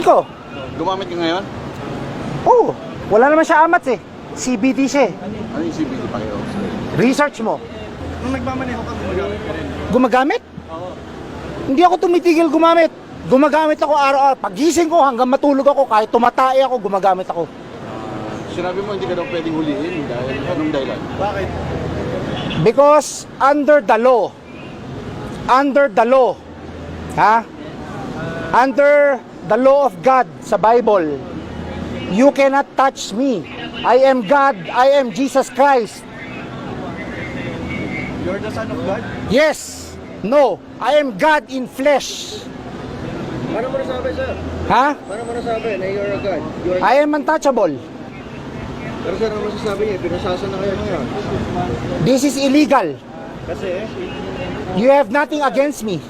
Ikaw? Gumamit ka ngayon? Oo. Wala naman siya amats eh. CBD siya eh. Ano yung CBD pa kayo? Research mo. Nung nagmamaneho ka, gumagamit ka rin. Gumagamit? Oo. Hindi ako tumitigil gumamit. Gumagamit ako araw-araw. Pagising ko hanggang matulog ako, kahit tumatay ako, gumagamit ako. Sinabi mo hindi ka daw pwedeng huliin dahil anong dahilan? Bakit? Because under the law, ha? Under the law of God sa Bible, you cannot touch me. I am God, I am Jesus Christ. You're the son of God? Yes, no, I am God in flesh. Paano mo nasabi, sir? Ha? Paano mo nasabi na you're a God? You're... I am untouchable. Pero sir, ano masasabi niya? Pinasasa na kayo ngayon. This is illegal. Kasi, You have nothing against me.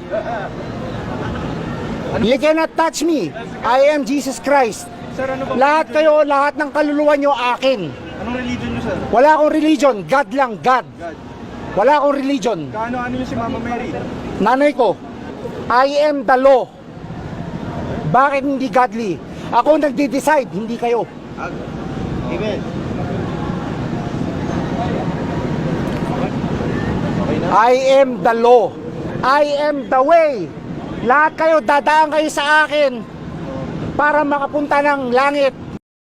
You cannot touch me. I am Jesus Christ. sir, ano bang Lahat religion kayo, lahat ng kaluluwa nyo akin. niyo? Anong religion niyo, sir? Wala akong religion, God lang, God. God. Wala akong religion. Kaano-ano niyo si Mama Mary? Nanay ko, I am the law. Bakit hindi godly? Ako nagde-decide, hindi kayo. Amen. I am the law. I am the way. Lahat kayo, dadaan kayo sa akin para makapunta ng langit.